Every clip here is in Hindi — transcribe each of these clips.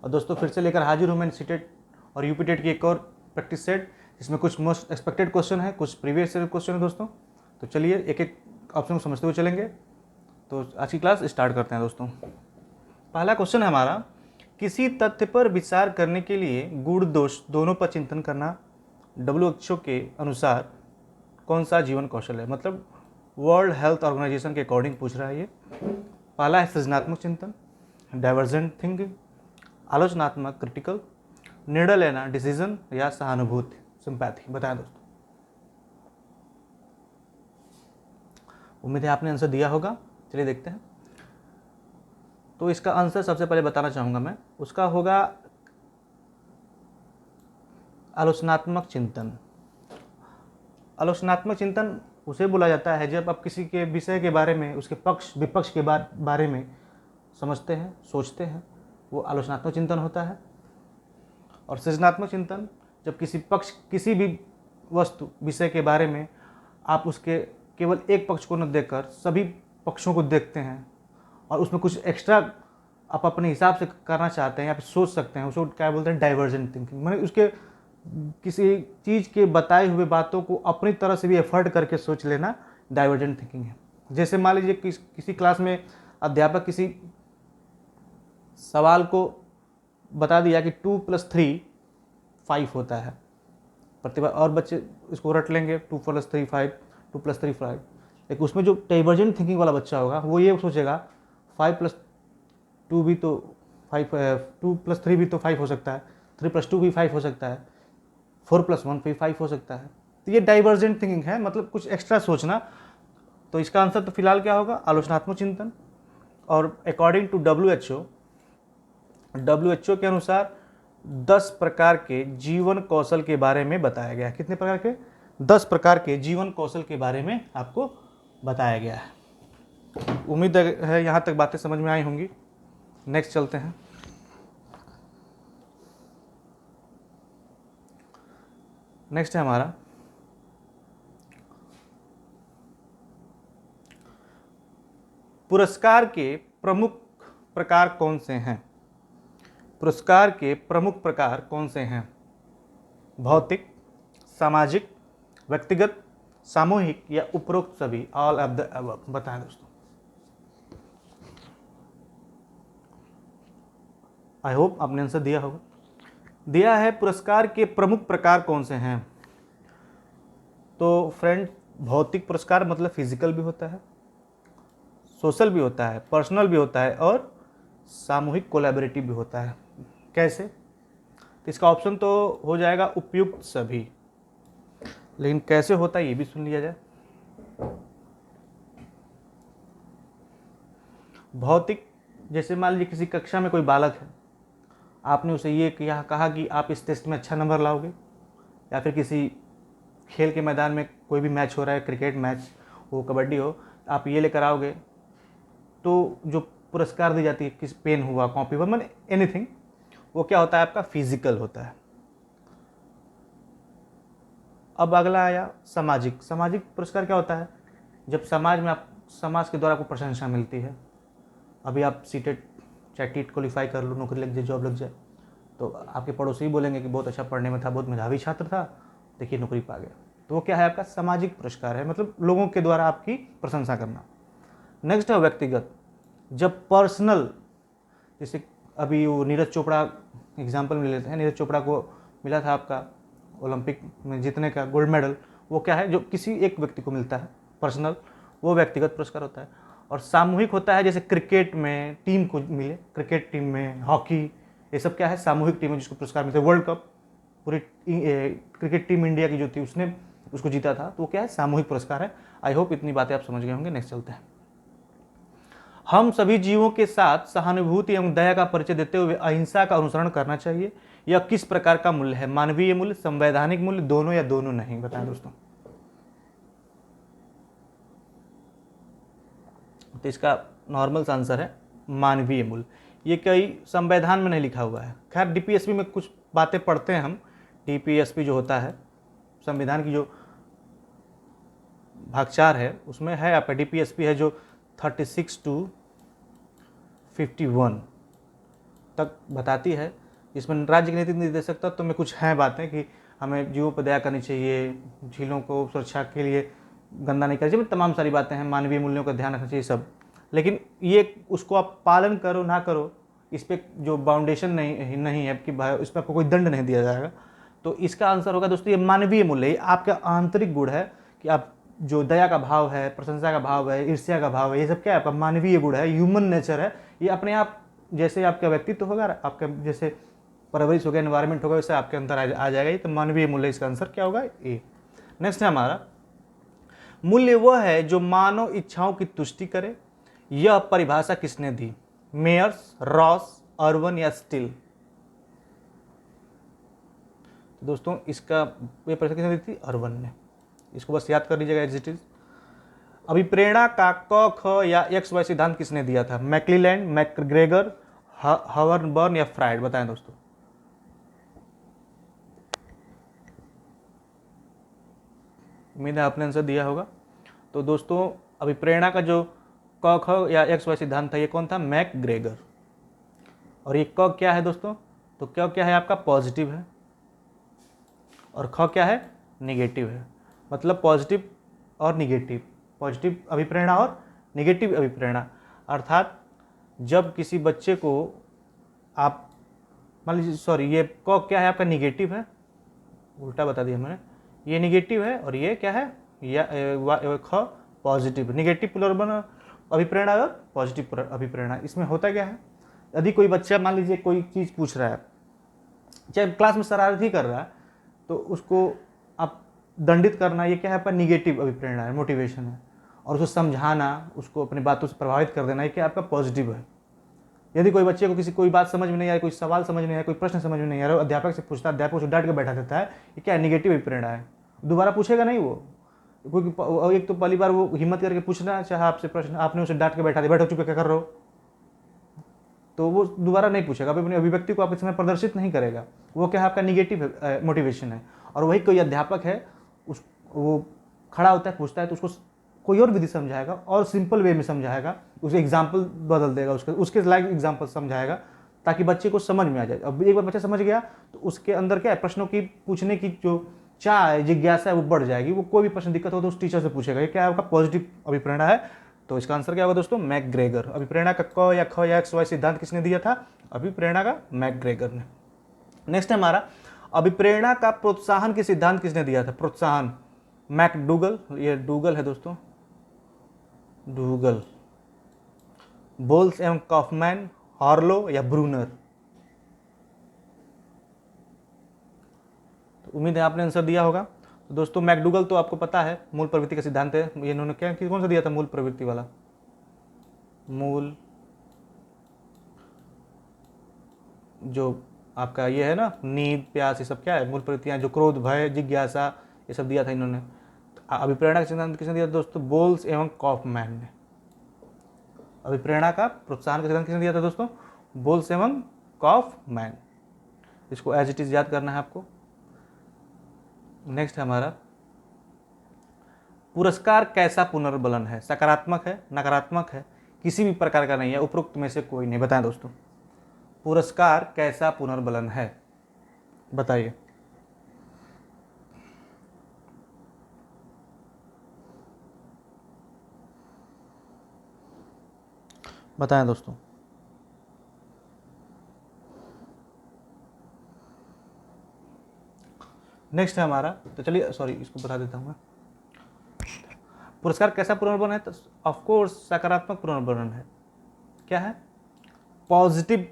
और दोस्तों फिर से लेकर हाजिर हूँ मैं सीटेट और यूपी टेट की एक और प्रैक्टिस सेट, जिसमें कुछ मोस्ट एक्सपेक्टेड क्वेश्चन है, कुछ प्रीवियस ईयर क्वेश्चन है दोस्तों। तो चलिए एक एक ऑप्शन को समझते हुए चलेंगे। तो आज की क्लास स्टार्ट करते हैं दोस्तों। पहला क्वेश्चन है हमारा, किसी तथ्य पर विचार करने के लिए गुण दोष दोनों पर चिंतन करना WHO के अनुसार कौन सा जीवन कौशल है। मतलब वर्ल्ड हेल्थ ऑर्गेनाइजेशन के अकॉर्डिंग पूछ रहा है ये। पहला है सृजनात्मक चिंतन, डाइवर्जेंट थिंकिंग, आलोचनात्मक क्रिटिकल, निर्णय लेना डिसीजन, या सहानुभूति सिंपैथी। बताएं दोस्तों। उम्मीद है आपने आंसर दिया होगा। चलिए देखते हैं। तो इसका आंसर सबसे पहले बताना चाहूँगा मैं, उसका होगा आलोचनात्मक चिंतन। आलोचनात्मक चिंतन उसे बोला जाता है जब आप किसी के विषय के बारे में, उसके पक्ष विपक्ष के बारे में समझते हैं, सोचते हैं, वो आलोचनात्मक चिंतन होता है। और सृजनात्मक चिंतन जब किसी भी वस्तु विषय के बारे में आप उसके केवल एक पक्ष को न देखकर सभी पक्षों को देखते हैं और उसमें कुछ एक्स्ट्रा आप अपने हिसाब से करना चाहते हैं या फिर सोच सकते हैं, उसको क्या बोलते हैं, डाइवर्जेंट थिंकिंग। मैंने उसके किसी चीज़ के बताए हुए बातों को अपनी तरह से भी एफर्ट करके सोच लेना डाइवर्जेंट थिंकिंग है। जैसे मान लीजिए किसी क्लास में अध्यापक किसी सवाल को बता दिया कि 2 + 3 5 होता है, प्रतिभा और बच्चे इसको रट लेंगे, 2 + 3 5, 2 + 3 5। लेकिन उसमें जो डाइवर्जेंट थिंकिंग वाला बच्चा होगा वो ये सोचेगा 5 + 2 भी तो 5, 2 + 3 भी तो 5 हो सकता है, 3 + 2 भी 5 हो सकता है, 4 + 1 भी 5 हो सकता है। तो ये डाइवर्जेंट थिंकिंग है, मतलब कुछ एक्स्ट्रा सोचना। तो इसका आंसर तो फिलहाल क्या होगा, आलोचनात्मक चिंतन। और अकॉर्डिंग टू WHO के अनुसार 10 प्रकार के जीवन कौशल के बारे में बताया गया है। कितने प्रकार के? 10 प्रकार के जीवन कौशल के बारे में आपको बताया गया है। उम्मीद है यहाँ तक बातें समझ में आई होंगी। नेक्स्ट चलते हैं। नेक्स्ट है हमारा, पुरस्कार के प्रमुख प्रकार कौन से हैं। पुरस्कार के प्रमुख प्रकार कौन से हैं? भौतिक, सामाजिक, व्यक्तिगत, सामूहिक, या उपरोक्त सभी, ऑल ऑफ द अबव। बताएं दोस्तों। आई होप आपने आंसर दिया होगा। दिया है पुरस्कार के प्रमुख प्रकार कौन से हैं। तो फ्रेंड, भौतिक पुरस्कार मतलब फिजिकल भी होता है, सोशल भी होता है, पर्सनल भी होता है, और सामूहिक कोलैबोरेटिव भी होता है। कैसे? तो इसका ऑप्शन तो हो जाएगा उपयुक्त सभी, लेकिन कैसे होता है ये भी सुन लिया जाए। भौतिक, जैसे मान लीजिए किसी कक्षा में कोई बालक है, आपने उसे ये कहा कि आप इस टेस्ट में अच्छा नंबर लाओगे, या फिर किसी खेल के मैदान में कोई भी मैच हो रहा है, क्रिकेट मैच हो, कबड्डी हो, आप ये लेकर आओगे, तो जो पुरस्कार दी जाती है, किस पेन हुआ, कॉपी हुआ, मतलब एनीथिंग, वो क्या होता है, आपका फिजिकल होता है। अब अगला आया सामाजिक। सामाजिक पुरस्कार क्या होता है? जब समाज के द्वारा आपको प्रशंसा मिलती है। अभी आप सीटेट चाहे टीट क्वालिफाई कर लो, नौकरी लग जाए, जॉब लग जाए, तो आपके पड़ोसी बोलेंगे कि बहुत अच्छा पढ़ने में था, बहुत मेधावी छात्र था, देखिए नौकरी पा गया। तो वो क्या है, आपका सामाजिक पुरस्कार है, मतलब लोगों के द्वारा आपकी प्रशंसा करना। नेक्स्ट है व्यक्तिगत। जब पर्सनल, जैसे अभी वो नीरज चोपड़ा एग्जाम्पल में लेते हैं, नीरज चोपड़ा को मिला था आपका ओलंपिक में जीतने का गोल्ड मेडल, वो क्या है, जो किसी एक व्यक्ति को मिलता है पर्सनल, वो व्यक्तिगत पुरस्कार होता है। और सामूहिक होता है, जैसे क्रिकेट में टीम को मिले, क्रिकेट टीम में, हॉकी, ये सब क्या है, सामूहिक टीम है जिसको पुरस्कार मिलते हैं। वर्ल्ड कप पूरी क्रिकेट टीम इंडिया की जो थी उसने उसको जीता था, तो वो क्या है, सामूहिक पुरस्कार है। आई होप इतनी बातें आप समझ गए होंगे। नेक्स्ट चलते हैं। हम सभी जीवों के साथ सहानुभूति एवं दया का परिचय देते हुए अहिंसा का अनुसरण करना चाहिए। यह किस प्रकार का मूल्य है? मानवीय मूल्य, संवैधानिक मूल्य, दोनों या दोनों नहीं? बताएं दोस्तों। तो इसका नॉर्मल आंसर है मानवीय मूल्य। ये कई संविधान में नहीं लिखा हुआ है। खैर डीपीएसपी में कुछ बातें पढ़ते हैं हम। डीपीएसपी जो होता है, संविधान की जो भाग 4 है, उसमें है आपका डीपीएसपी है जो 36 to 51, तक बताती है। इसमें राज्य की नीति नहीं दे सकता, तो मैं कुछ हैं बातें कि हमें जीवों पर दया करनी चाहिए, झीलों को सुरक्षा के लिए गंदा नहीं करना चाहिए, तमाम सारी बातें हैं, मानवीय मूल्यों का ध्यान रखना चाहिए सब। लेकिन ये उसको आप पालन करो ना करो, इस पर जो बाउंडेशन नहीं है कि भाई इस पर आपको कोई दंड नहीं दिया जाएगा। तो इसका आंसर होगा दोस्तों ये मानवीय मूल्य, ये आपका आंतरिक गुण है कि आप जो दया का भाव है, प्रशंसा का भाव है, ईर्ष्या का भाव है, ये सब क्या है आपका मानवीय गुण है, ह्यूमन नेचर है। ये अपने आप जैसे आपका व्यक्तित्व होगा, आपका जैसे परवरिश होगा, एनवायरमेंट होगा, वैसे आपके अंदर आ जाएगा। ये तो मानवीय मूल्य, इसका आंसर क्या होगा ए। नेक्स्ट है हमारा, मूल्य वह है जो मानव इच्छाओं की तुष्टि करे। यह परिभाषा किसने दी? मेयर्स, रॉस, अर्वन या स्टील? तो दोस्तों इसका ये परिभाषा किसने दी थी? अर्वन ने। इसको बस याद कर लीजिएगा एज इट इज। अभिप्रेरणा का क, ख या एक्स वाई सिद्धांत किसने दिया था? मैक्लीलैंड, मैकग्रेगर, हवर्नबर्न या फ्राइड? बताएं दोस्तों। उम्मीद है आपने आंसर दिया होगा। तो दोस्तों अभिप्रेरणा का जो क, ख या एक्स वाई सिद्धांत था, ये कौन था? मैकग्रेगर। और ये क क्या है दोस्तों? तो क क्या है आपका? पॉजिटिव है। और ख क्या है? निगेटिव है। मतलब पॉजिटिव और निगेटिव, पॉजिटिव अभिप्रेरणा और निगेटिव अभिप्रेरणा। अर्थात जब किसी बच्चे को आप मान लीजिए, सॉरी, ये क क्या है आपका? निगेटिव है, उल्टा बता दिया मैंने। ये निगेटिव है और ये क्या है? या ख पॉजिटिव। निगेटिव पुनर्वन अभिप्रेरणा और पॉजिटिव अभिप्रेरणा। इसमें होता क्या है, यदि कोई बच्चा मान लीजिए कोई चीज़ पूछ रहा है, चाहे क्लास में शरारत ही कर रहा है, तो उसको आप दंडित करना, ये क्या है आपका? निगेटिव अभिप्रेरणा है, मोटिवेशन है। और उसको समझाना, उसको अपनी बातों से प्रभावित कर देना, ये क्या आपका? पॉजिटिव है। यदि कोई बच्चे को कोई बात समझ में नहीं आ रही, कोई सवाल समझ में नहीं आ रहा, कोई प्रश्न समझ में नहीं आ रहा, अध्यापक से पूछता है, अध्यापक उसे डांट के बैठा देता है, ये क्या है? निगेटिव अभिप्रेरणा है। दोबारा पूछेगा नहीं वो, क्योंकि एक तो पहली बार वो हिम्मत करके पूछना चाहे आपसे प्रश्न, आपने उसे डांट के बैठा दिया, बैठो चुप, क्या कर रहे हो, तो वो दोबारा नहीं पूछेगा, अपनी अभिव्यक्ति को आपके समय प्रदर्शित नहीं करेगा। वो क्या है आपका? निगेटिव मोटिवेशन है। और वही कोई अध्यापक है, वो खड़ा होता है, पूछता है, तो उसको कोई और विधि समझाएगा और सिंपल वे में समझाएगा, उसे एग्जाम्पल बदल देगा, उसके लाइक एग्जाम्पल समझाएगा, ताकि बच्चे को समझ में आ जाए। अब एक बार बच्चा समझ गया तो उसके अंदर क्या है? प्रश्नों की पूछने की जो चाह है, जिज्ञासा है, वो बढ़ जाएगी। वो कोई भी प्रश्न दिक्कत हो तो उस टीचर से पूछेगा। ये क्या है आपका? पॉजिटिव अभिप्रेरणा है। तो इसका आंसर क्या होगा दोस्तों? मैकग्रेगर। अभिप्रेरणा का क या ख या एक्स वाई सिद्धांत किसने दिया था? अभिप्रेरणा का मैकग्रेगर ने। नेक्स्ट है हमारा, अभिप्रेरणा का प्रोत्साहन के सिद्धांत किसने दिया था? प्रोत्साहन, मैकडूगल, ये डूगल है दोस्तों, डूगल, बोल्स एवं कॉफमैन, हार्लो या ब्रूनर? तो उम्मीद है आपने आंसर दिया होगा। तो दोस्तों मैकडूगल तो आपको पता है मूल प्रवृत्ति का सिद्धांत है। ये इन्होंने क्या कौन सा दिया था? मूल प्रवृत्ति वाला, मूल जो आपका ये है ना, नींद, प्यास, ये सब क्या है? मूल प्रवृत्तियां, जो क्रोध, भय, जिज्ञासा, ये सब दिया था इन्होंने। अभिप्रेरणा का सिद्धांत किसने दिया था दोस्तों? बोल्स एवं कॉफमैन ने। अभिप्रेरणा का प्रोत्साहन का सिद्धांत किसने दिया था दोस्तों? बोल्स एवं कॉफमैन। इसको एज इट इज याद करना है आपको। नेक्स्ट है हमारा, पुरस्कार कैसा पुनर्बलन है? सकारात्मक है, नकारात्मक है, किसी भी प्रकार का नहीं है, उपरोक्त में से कोई नहीं? बताएं दोस्तों, पुरस्कार कैसा पुनर्बलन है? बताइए। बताएं दोस्तों। नेक्स्ट है हमारा, तो चलिए सॉरी इसको बता देता हूँ मैं। पुरस्कार कैसा पुनर्बलन है? तो ऑफकोर्स सकारात्मक पुनर्बलन है। क्या है? पॉजिटिव।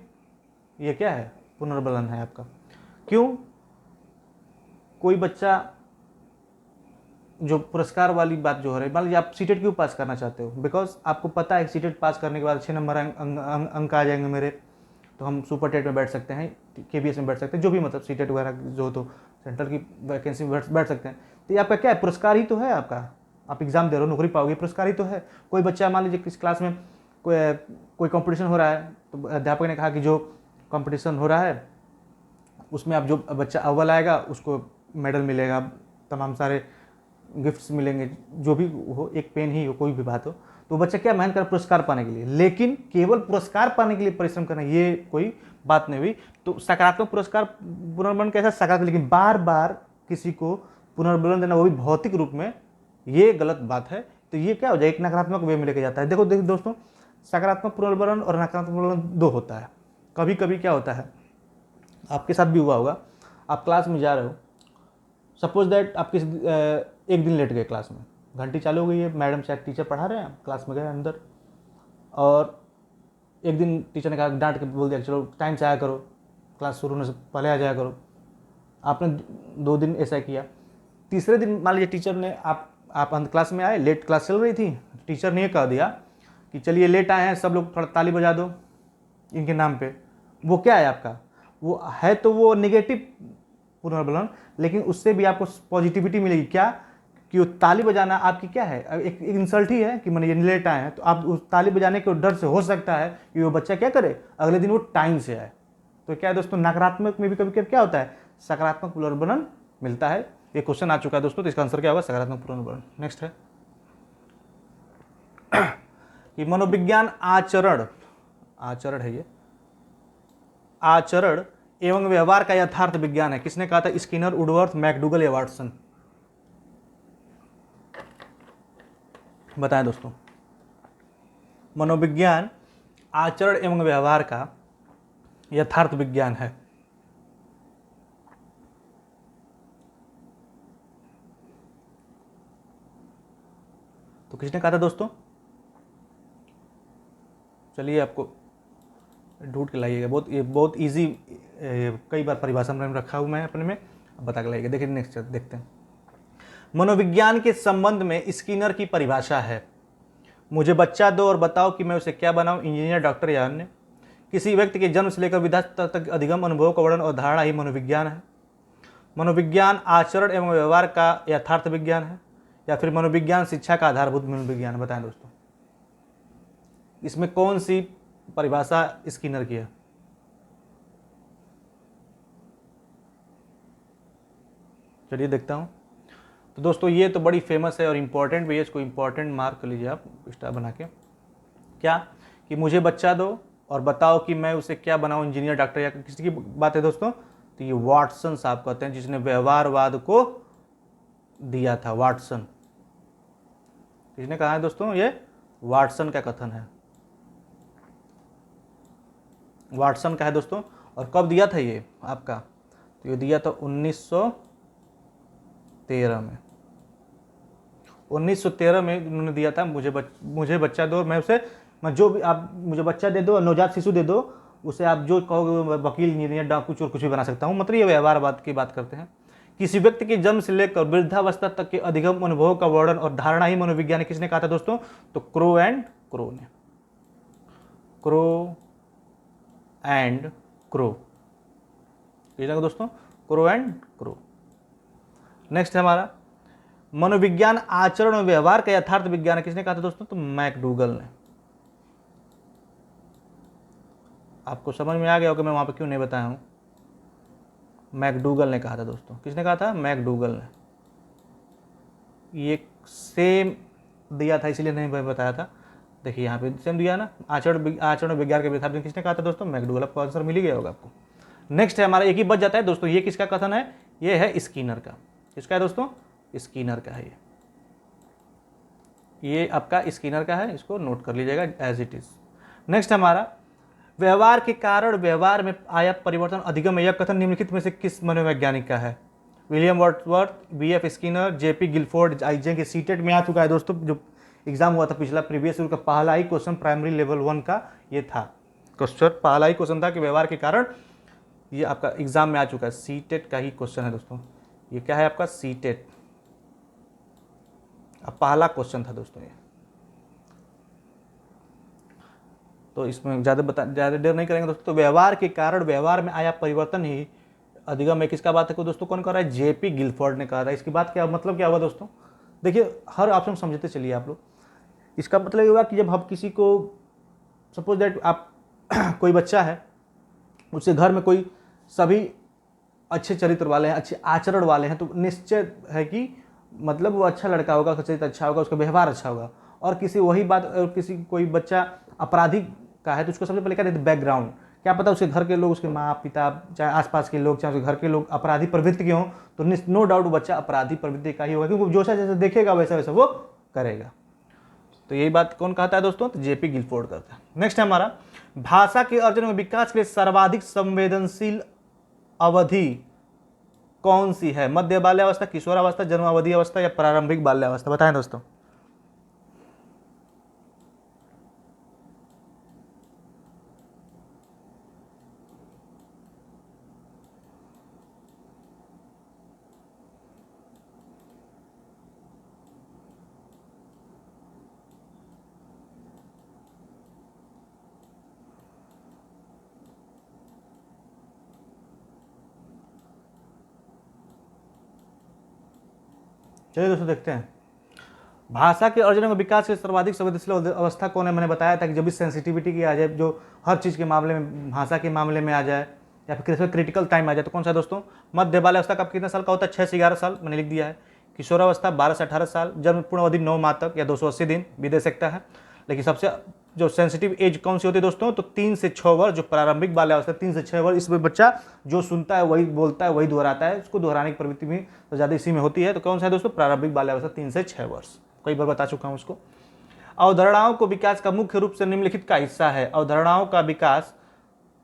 ये क्या है? पुनर्बलन है आपका। क्यों? कोई बच्चा जो पुरस्कार वाली बात जो हो रही है, मान लीजिए आप सीटेट क्यों पास करना चाहते हो? बिकॉज आपको पता है सीटेट पास करने के बाद अच्छे नंबर अंक आ जाएंगे मेरे, तो हम सुपर टेट में बैठ सकते हैं, KBS में बैठ सकते हैं, जो भी मतलब सीटेट वगैरह जो तो सेंटर की वैकेंसी में बैठ सकते हैं। तो ये आपका क्या है? पुरस्कार ही तो है आपका। आप एग्जाम दे रहे हो, नौकरी पाओगे, पुरस्कार ही तो है। कोई बच्चा मान लीजिए किस क्लास में कोई कंपटीशन हो रहा है, तो अध्यापक ने कहा कि जो कंपटीशन हो रहा है उसमें आप जो बच्चा अव्वल आएगा उसको मेडल मिलेगा, तमाम सारे गिफ्ट्स मिलेंगे, जो भी हो, एक पेन ही हो, कोई भी बात हो। तो बच्चा क्या मेहनत कर पुरस्कार पाने के लिए, लेकिन केवल पुरस्कार पाने के लिए परिश्रम करना ये कोई बात नहीं हुई। तो सकारात्मक पुरस्कार पुनर्बलन कैसा सकारात्मक, लेकिन बार बार किसी को पुनर्बलन देना वो भी भौतिक रूप में, ये गलत बात है। तो ये क्या हो जाए, एक नकारात्मक वे में लेके जाता है। देखो देखो दोस्तों, सकारात्मक पुनर्बलन और नकारात्मक पुनर्बलन दो होता है। कभी कभी क्या होता है, आपके साथ भी हुआ होगा, आप क्लास में जा रहे हो, सपोज दैट आप किसी एक दिन लेट गए क्लास में, घंटी चालू हो गई है, मैडम शायद टीचर पढ़ा रहे हैं, क्लास में गए अंदर, और एक दिन टीचर ने कहा, डांट के बोल दिया चलो टाइम से आया करो, क्लास शुरू होने से पहले आ जाया करो। आपने 2 दिन ऐसा किया, तीसरे दिन मान लीजिए टीचर ने आप अंत क्लास में आए, लेट क्लास चल रही थी, टीचर ने ये कह दिया कि चलिए लेट आए हैं सब लोग, थोड़ा ताली बजा दो इनके नाम पे। वो क्या है आपका, वो है तो वो नेगेटिव पुनर्बलन, लेकिन उससे भी आपको पॉजिटिविटी मिलेगी। क्या कि वो ताली बजाना आपकी क्या है, एक इंसल्ट ही है कि मैंने ये लेट आए हैं, तो आप उस ताली बजाने के डर से हो सकता है कि वो बच्चा क्या करे, अगले दिन वो टाइम से आए। तो क्या है दोस्तों, नकारात्मक में भी कभी कभी क्या होता है, सकारात्मक पुनर्बलन मिलता है। ये क्वेश्चन आ चुका है दोस्तों, तो इसका आंसर क्या होगा, सकारात्मक पुनर्बलन। नेक्स्ट है कि मनोविज्ञान आचरण है, ये आचरण एवं व्यवहार का यथार्थ विज्ञान है। किसने कहा था, स्किनर, वुडवर्थ, मैकडूगल या वाटसन। बताएं दोस्तों, मनोविज्ञान आचरण एवं व्यवहार का यथार्थ विज्ञान है। तो किसने कहा था दोस्तों, चलिए आपको ढूंढ के लाइएगा, बहुत इजी, कई बार परिभाषा में रखा हूं मैं अपने में, बता के लाइएगा। देखिए नेक्स्ट देखते हैं। मनोविज्ञान के संबंध में स्किनर की परिभाषा है, मुझे बच्चा दो और बताओ कि मैं उसे क्या बनाऊं, इंजीनियर, डॉक्टर या अन्य। किसी व्यक्ति के जन्म से लेकर विधा तक अधिगम अनुभव का वर्णन और धारणा ही मनोविज्ञान है। मनोविज्ञान आचरण एवं व्यवहार का यथार्थ विज्ञान है, या फिर मनोविज्ञान शिक्षा का आधारभूत मनोविज्ञान। बताएं दोस्तों, इसमें कौन सी परिभाषा स्किनर की है। चलिए देखता हूं। तो दोस्तों ये तो बड़ी फेमस है और इंपॉर्टेंट भी है, इसको इंपॉर्टेंट मार्क कर लीजिए आप स्टार बना के। क्या कि मुझे बच्चा दो और बताओ कि मैं उसे क्या बनाऊं, इंजीनियर, डॉक्टर या किसी की बात है दोस्तों। तो ये वाटसन साहब कहते हैं, जिसने व्यवहारवाद को दिया था। वाटसन, किसने कहा है दोस्तों, ये वाटसन का कथन है, वाटसन का है दोस्तों। और कब दिया था ये आपका, तो ये दिया था 1913 में। 1913 में उन्होंने दिया था, मुझे बच्चा दो, मैं जो भी आप मुझे बच्चा दे दो, नवजात शिशु दे दो, उसे आप जो कहोगे वकील, इंजीनियर, डाकू, चोर, कुछ भी बना सकता हूँ। मतलब ये व्यवहारवाद की बात करते हैं। किसी व्यक्ति के जन्म से लेकर वृद्धावस्था तक के अधिगम अनुभव का वर्णन और धारणा ही मनोविज्ञान है। किसने कहा था दोस्तों, तो क्रो एंड क्रो, दोस्तों, क्रो एंड क्रो। नेक्स्ट है हमारा, मनोविज्ञान आचरण और व्यवहार का यथार्थ विज्ञान है। किसने कहा था दोस्तों, तो मैकडूगल ने। आपको समझ में आ गया होगा मैं वहां पे क्यों नहीं बताया हूं, मैकडूगल ने कहा था दोस्तों। किसने कहा था, मैकडूगल ने। ये सेम दिया था इसलिए नहीं बताया था, देखिए यहाँ पे सेम दिया ना, आचरण विज्ञान के यथार्थ। किसने कहा था दोस्तों, मैकडूगल। आपको आंसर मिल ही गया होगा आपको। नेक्स्ट है हमारा, एक ही बच जाता है दोस्तों, ये किसका कथन है, ये है स्किनर का। किसका है दोस्तों, स्किनर का है ये आपका स्किनर का है, इसको नोट कर लीजिएगा एज इट इज। नेक्स्ट हमारा, व्यवहार के कारण व्यवहार में आया परिवर्तन अधिगम है। यह कथन निम्नलिखित में से किस मनोवैज्ञानिक का है, William Wordsworth, BF Skinner, JP Guilford, IJ के सीटेट में आ चुका है दोस्तों, जो एग्जाम हुआ था पिछला प्रीवियस ईयर का, पहला ही क्वेश्चन प्राइमरी लेवल 1 का ये था क्वेश्चन, पहला ही क्वेश्चन था कि व्यवहार के कारण। ये आपका एग्जाम में आ चुका है, सीटेट का ही क्वेश्चन है दोस्तों। ये क्या है आपका, सीटेट, अब पहला क्वेश्चन था दोस्तों ये। तो इसमें ज़्यादा देर नहीं करेंगे दोस्तों। तो व्यवहार के कारण व्यवहार में आया परिवर्तन ही अधिगम है। किसका बात है दोस्तों, कौन कर रहा है, जेपी गिलफोर्ड ने कहा था। इसकी बात क्या मतलब क्या हुआ दोस्तों, देखिए हर ऑप्शन समझते चलिए आप लोग। इसका मतलब ये हुआ कि जब हम किसी को, सपोज दैट आप कोई बच्चा है, उससे घर में कोई सभी अच्छे चरित्र वाले हैं, अच्छे आचरण वाले हैं, तो निश्चय है कि मतलब वो अच्छा लड़का होगा, चरित्र अच्छा होगा, उसका व्यवहार अच्छा होगा। और किसी वही बात और किसी कोई बच्चा अपराधी का है तो उसको सबसे पहले क्या देते बैकग्राउंड, क्या पता उसके घर के लोग, उसके माँ पिता, चाहे आसपास के लोग, चाहे उसके घर के लोग अपराधी प्रवृत्ति के हों, तो नो डाउट वो बच्चा अपराधी प्रवृत्ति का ही होगा, क्योंकि जो जैसे देखेगा वैसा वैसा वो करेगा। तो यही बात कौन कहता है दोस्तों? तो जेपी गिलफोर्ड करता है। नेक्स्ट है हमारा, भाषा के अर्जन में विकास के लिए सर्वाधिक संवेदनशील अवधि कौन सी है? मध्य बाल्यावस्था, किशोरावस्था, जन्मावधि अवस्था या प्रारंभिक बाल्यावस्था? बताएं दोस्तों। चलिए दोस्तों देखते हैं, भाषा के अर्जन में विकास के सर्वाधिक संवेदनशील अवस्था कौन है? मैंने बताया था कि जब भी सेंसिटिविटी की आ जाए, जो हर चीज़ के मामले में, भाषा के मामले में आ जाए या फिर क्रिटिकल टाइम आ जाए, तो कौन सा है दोस्तों? मध्य बाल्यावस्था का कितने साल का होता है? 6 से 11 साल, मैंने लिख दिया है। किशोरावस्था 12 से 18 साल, जन्म पूर्ण अवधि 9 माह तक या 280 दिन भी दे सकता है। लेकिन सबसे जो सेंसिटिव एज कौन सी होती है दोस्तों? तो 3 से 6 वर्ष, जो प्रारंभिक बाल्यावस्था 3 से 6 वर्ष, इसमें बच्चा जो सुनता है वही बोलता है, वही दोहराता है, उसको दोहराने की प्रवृत्ति भी तो ज़्यादा इसी में होती है। तो कौन सा है दोस्तों? प्रारंभिक बाल्यावस्था 3 से 6 वर्ष, कई बार बता चुका हूँ उसको। अवधारणाओं को विकास का मुख्य रूप से निम्नलिखित का हिस्सा है। अवधारणाओं का विकास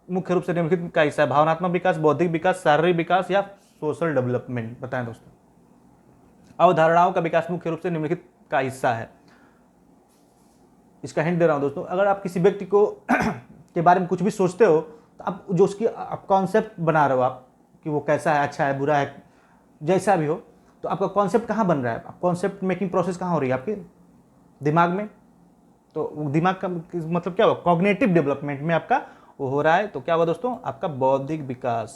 मुख्य रूप से निम्नलिखित का हिस्सा है। भावनात्मक विकास, बौद्धिक विकास, शारीरिक विकास या सोशल डेवलपमेंट? बताएं दोस्तों। अवधारणाओं का विकास मुख्य रूप से निम्नलिखित का हिस्सा है। इसका हिंट दे रहा हूं दोस्तों, अगर आप किसी व्यक्ति को के बारे में कुछ भी सोचते हो तो आप जो उसकी आप कॉन्सेप्ट बना रहे हो आप कि वो कैसा है, अच्छा है, बुरा है, जैसा भी हो, तो आपका कॉन्सेप्ट कहाँ बन रहा है? कॉन्सेप्ट मेकिंग प्रोसेस कहाँ हो रही है? आपके दिमाग में। तो दिमाग का मतलब क्या होगा? कॉग्निटिव डेवलपमेंट में आपका वो हो रहा है। तो क्या हुआ दोस्तों? आपका बौद्धिक विकास।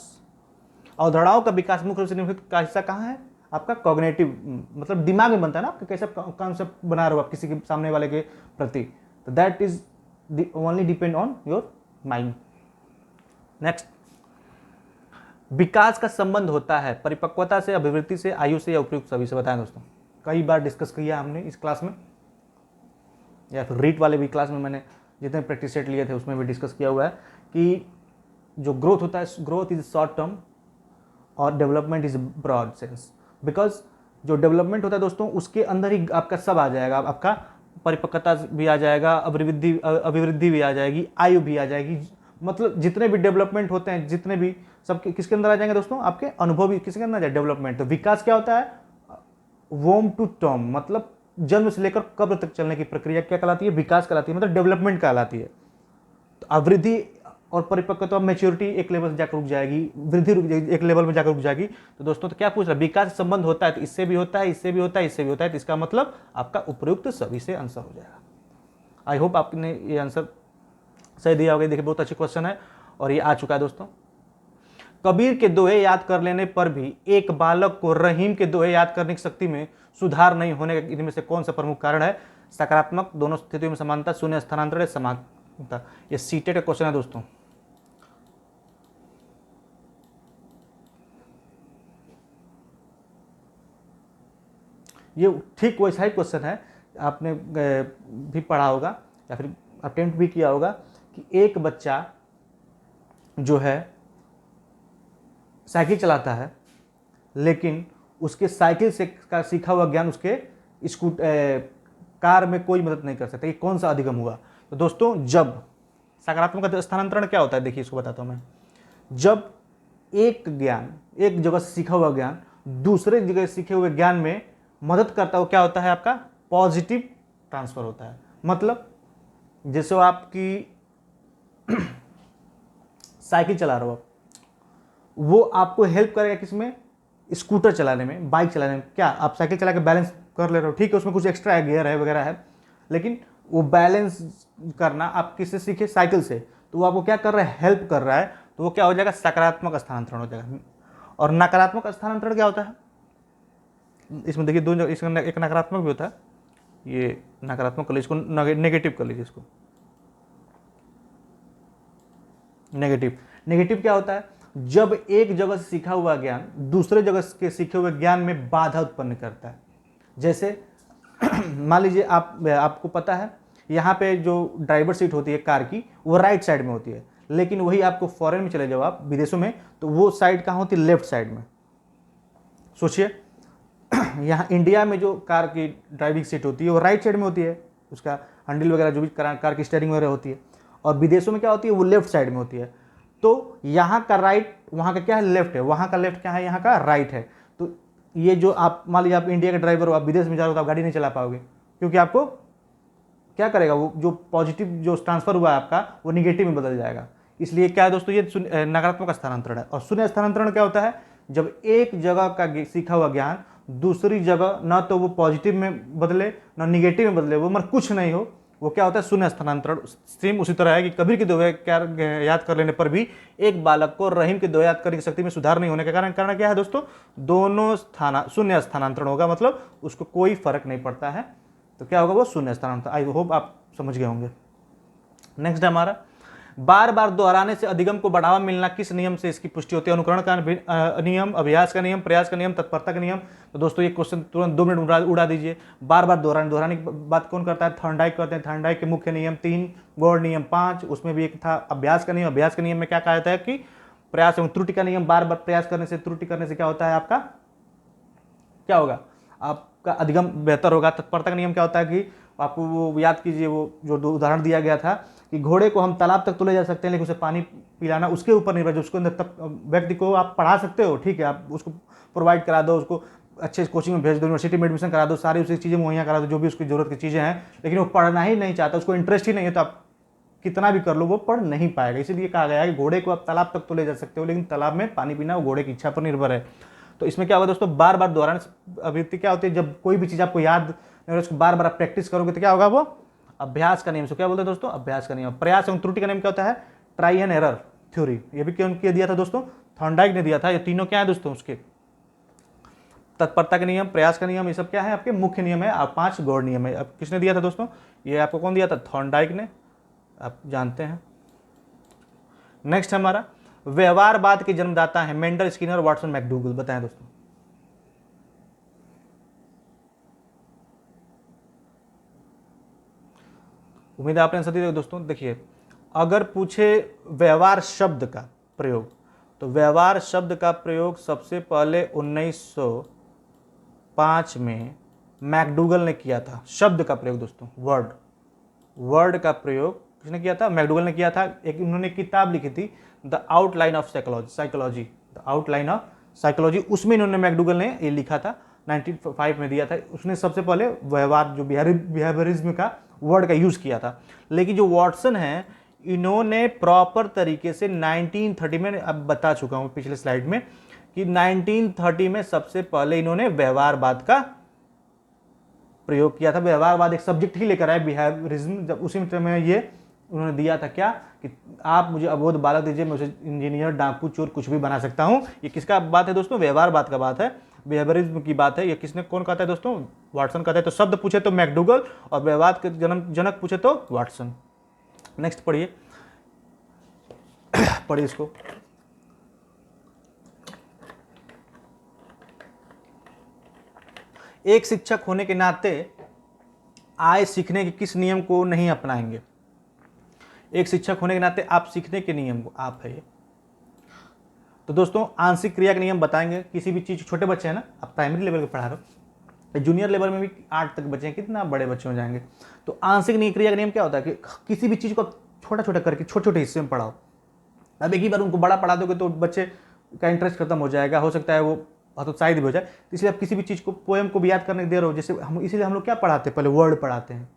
अवधारणाओं का विकास मुख्य रूप से निम्नलिखित का हिस्सा कहाँ है? आपका कॉग्निटिव, मतलब दिमाग में बनता है ना, आपका कैसा कॉन्सेप्ट बना रहे हो आप किसी के सामने वाले के प्रति, तो that is only depend on your mind. Next, विकास का संबंध होता है परिपक्वता से, अभिवृद्धि से, आयु से या उपयुक्त सभी से? बताएं दोस्तों। कई बार डिस्कस किया हमने इस क्लास में, या फिर रीट वाले भी क्लास में मैंने जितने प्रैक्टिस सेट लिए थे उसमें भी डिस्कस किया हुआ है कि जो ग्रोथ होता है, ग्रोथ इज शॉर्ट टर्म और development is broad sense. Because जो डेवलपमेंट होता है दोस्तों, उसके अंदर ही आपका सब आ जाएगा, आपका परिपक्वता भी आ जाएगा, अभिवृद्धि भी आ जाएगी, आयु भी आ जाएगी, मतलब जितने भी डेवलपमेंट होते हैं, जितने भी सब किसके अंदर आ जाएंगे दोस्तों? आपके अनुभव भी किसके अंदर आ जाए? डेवलपमेंट। तो विकास क्या होता है? वोम टू टर्म, मतलब जन्म से लेकर कब्र तक चलने की प्रक्रिया क्या कहलाती है? विकास कहलाती है, मतलब डेवलपमेंट कहलाती है। तो अवृद्धि और परिपक्वता, मैच्योरिटी एक लेवल से जाकर रुक जाएगी, वृद्धि रुक जाएगी, एक लेवल में जाकर रुक जाएगी। तो दोस्तों तो क्या पूछ रहा है? विकास से संबंध होता है, तो इससे भी होता है, इससे भी होता है, इससे भी होता है, तो इसका मतलब आपका उपयुक्त सभी से आंसर हो जाएगा। आई होप आपने ये आंसर सही दिया होगा। देखिए बहुत अच्छी क्वेश्चन है और ये आ चुका है दोस्तों। कबीर के दोहे याद कर लेने पर भी एक बालक को रहीम के दोहे याद करने की शक्ति में सुधार नहीं होने का इनमें से कौन सा प्रमुख कारण है? सकारात्मक, दोनों स्थितियों में समानता, शून्य स्थानांतरण, समानता। ये सीटेट का क्वेश्चन है दोस्तों। ये ठीक वैसा ही क्वेश्चन है, आपने भी पढ़ा होगा या फिर अटेम्प्ट भी किया होगा कि एक बच्चा जो है साइकिल चलाता है, लेकिन उसके साइकिल से का सीखा हुआ ज्ञान उसके कार में कोई मदद नहीं कर सकता। ये कौन सा अधिगम हुआ? तो दोस्तों जब सकारात्मक स्थानांतरण क्या होता है, देखिए इसको बताता हूं मैं। जब एक ज्ञान, एक जगह से सीखा हुआ ज्ञान दूसरे जगह सीखे हुए ज्ञान में मदद करता है, वो क्या होता है? आपका पॉजिटिव ट्रांसफर होता है। मतलब जैसे आपकी साइकिल चला रहे हो आप, वो आपको हेल्प करेगा किसमें? स्कूटर चलाने में, बाइक चलाने में। क्या आप साइकिल चला के बैलेंस कर ले रहे हो? ठीक है, उसमें कुछ एक्स्ट्रा गियर है वगैरह है, लेकिन वो बैलेंस करना आप किससे सीखे? साइकिल से। तो वो आपको क्या कर रहा है? हेल्प कर रहा है। तो वो क्या हो जाएगा? सकारात्मक स्थानांतरण हो जाएगा। और नकारात्मक स्थानांतरण क्या होता है? इसमें देखिए दो, इसमें एक नकारात्मक भी होता है, ये नकारात्मक कर लीजिए, इसको नेगेटिव कर लीजिए। इसको नेगेटिव क्या होता है? जब एक जगह से सीखा हुआ ज्ञान दूसरे जगह के सीखे हुए ज्ञान में बाधा उत्पन्न करता है। जैसे मान लीजिए आपको पता है यहाँ पे जो ड्राइवर सीट होती है कार की वो राइट साइड में होती है, लेकिन वही आपको फॉरेन में चले जाओ आप विदेशों में तो वो साइड कहाँ होती है, लेफ्ट साइड में। सोचिए यहाँ इंडिया में जो कार की ड्राइविंग सीट होती है वो राइट साइड में होती है, उसका हैंडल वगैरह जो भी कार की स्टीयरिंग वगैरह होती है, और विदेशों में क्या होती है वो लेफ्ट साइड में होती है। तो यहाँ का राइट वहाँ का क्या है, लेफ्ट है, वहाँ का लेफ्ट क्या है, यहाँ का राइट है। तो ये जो आप मान लीजिए आप इंडिया के ड्राइवर हो, आप विदेश में जा रहे हो तो आप गाड़ी नहीं चला पाओगे, क्योंकि आपको क्या करेगा वो जो पॉजिटिव जो ट्रांसफर हुआ है आपका वो निगेटिव में बदल जाएगा। इसलिए क्या है दोस्तों, ये नकारात्मक स्थानांतरण है। और शून्य स्थानांतरण क्या होता है, जब एक जगह का सीखा हुआ ज्ञान दूसरी जगह ना तो वो पॉजिटिव में बदले ना निगेटिव में बदले, वो मतलब कुछ नहीं हो, वो क्या होता है, शून्य स्थानांतरण। सेम उसी तरह है कि कबीर के दोहे याद कर लेने पर भी एक बालक को रहीम के दोहे याद करने की शक्ति में सुधार नहीं होने का कारण क्या है दोस्तों, दोनों शून्य स्थानांतरण होगा, मतलब उसको कोई फर्क नहीं पड़ता है। तो क्या होगा वो शून्य स्थानांतरण। आई होप आप समझ गए होंगे। नेक्स्ट है हमारा, बार बार दोहराने से अधिगम को बढ़ावा मिलना किस नियम से इसकी पुष्टि होती है। अनुकरण का नियम, अभ्यास का नियम, प्रयास का नियम, तत्परता का नियम। तो दोस्तों ये क्वेश्चन तुरंत 2 मिनट उड़ा दीजिए। बार बार दोहराने की बात कौन करता है, थॉर्नडाइक करते हैं। थॉर्नडाइक के मुख्य नियम 3, गौड़ नियम 5, उसमें भी एक था अभ्यास का नियम। अभ्यास के नियम में क्या कहा जाता है कि प्रयास एवं त्रुटि का नियम, बार बार प्रयास करने से त्रुटि करने से क्या होता है, आपका क्या होगा, आपका अधिगम बेहतर होगा। तत्परता का नियम क्या होता है कि आपको वो याद कीजिए, वो जो उदाहरण दिया गया था कि घोड़े को हम तालाब तक तो ले जा सकते हैं लेकिन उसे पानी पिलाना उसके ऊपर निर्भर, जो उसको अंदर तक व्यक्ति को आप पढ़ा सकते हो, ठीक है, आप उसको प्रोवाइड करा दो, उसको अच्छे कोचिंग में भेज दो, यूनिवर्सिटी में एडमिशन करा दो, सारी उसकी चीज़ें मुहैया करा दो जो भी उसकी जरूरत की चीज़ें हैं, लेकिन वो पढ़ना ही नहीं चाहता, उसको इंटरेस्ट ही नहीं है, तो आप कितना भी कर लो वो पढ़ नहीं पाएगा। इसीलिए कहा गया है कि घोड़े को आप तालाब तक तो ले जा सकते हो लेकिन तालाब में पानी पीना वो घोड़े की इच्छा पर निर्भर है। तो इसमें क्या होगा दोस्तों, बार बार दोहराने से अभिवृत्ति क्या होती है, जब कोई भी चीज़ आपको याद नहीं, उसको बार बार आप प्रैक्टिस करोगे तो क्या होगा, वो अभ्यास का नियम। से क्या बोलते हैं दोस्तों, अभ्यास का नियम। प्रयास एवं त्रुटि का नियम क्या होता है, ट्राई एंड एरर थ्योरी। ये भी कौन दिया था दोस्तों, थॉर्नडाइक ने दिया था। ये तीनों क्या है दोस्तों उसके, तत्परता के नियम, प्रयास का नियम, ये सब क्या है आपके मुख्य नियम है। आप 5 गौड़ नियम है। अब किसने दिया था दोस्तों, ये आपको कौन दिया था, थॉर्नडाइक ने, आप जानते हैं। नेक्स्ट हमारा, व्यवहारवाद के जन्मदाता है मेंडल, स्किनर, वाटसन, मैकडूगल। बताएं दोस्तों। उम्मीद है आपने आंसर दिया दोस्तों। देखिए, अगर पूछे व्यवहार शब्द का प्रयोग, तो व्यवहार शब्द का प्रयोग सबसे पहले 1905 में मैकडूगल ने किया था। शब्द का प्रयोग दोस्तों, वर्ड का प्रयोग किसने किया था, मैकडूगल ने किया था। एक उन्होंने किताब लिखी थी, the outline of psychology, the outline of psychology, उसमें इन्होंने मैकडूगल ने ये लिखा था, 1905 में दिया था। उसने सबसे पहले व्यवहार जो बिहेवियरिज्म का वर्ड का यूज़ किया था। लेकिन जो वाटसन है, इन्होंने प्रॉपर तरीके से 1930 में, अब बता चुका हूँ पिछले स्लाइड में कि 1930 में सबसे पहले इन्होंने व्यवहारवाद का प्रयोग किया था। व्यवहारवाद एक सब्जेक्ट ही लेकर आए, बिहेवियरिज्म। जब उसी में ये उन्होंने दिया था क्या कि आप मुझे अबोध बालक दीजिए, मैं उसे इंजीनियर, डाकू, चोर कुछ भी बना सकता हूँ। ये किसका बात है दोस्तों, व्यवहारवाद का बात है, बिहेवियरिज्म की बात है। ये किसने, कौन कहता है दोस्तों, वाटसन कहता है। तो शब्द पूछे तो मैकडूगल और व्यवहार के जनक पूछे तो वाटसन। नेक्स्ट पढ़िए पढ़िए इसको। एक शिक्षक होने के नाते आए सीखने के किस नियम को नहीं अपनाएंगे। एक शिक्षक होने के नाते आप सीखने के नियम को, आप है ये, तो दोस्तों आंशिक क्रिया के नियम बताएंगे। किसी भी चीज़, छोटे बच्चे हैं ना, आप प्राइमरी लेवल पे पढ़ा रहे हो, जूनियर लेवल में भी 8 तक बच्चे हैं, कितना बड़े बच्चे हो जाएंगे। तो आंशिक क्रिया का नियम क्या होता है कि किसी भी चीज़ को छोटा छोटा करके छोटे छोटे हिस्से में पढ़ाओ। अब एक ही बार उनको बड़ा पढ़ा दोगे तो बच्चे का इंटरेस्ट खत्म हो जाएगा, हो सकता है वो हतोत्साहित भी हो जाए। इसलिए आप किसी भी चीज़ को, पोएम को भी याद करने दे रहे हो, जैसे हम, इसीलिए हम लोग क्या पढ़ाते हैं, पहले वर्ड पढ़ाते हैं,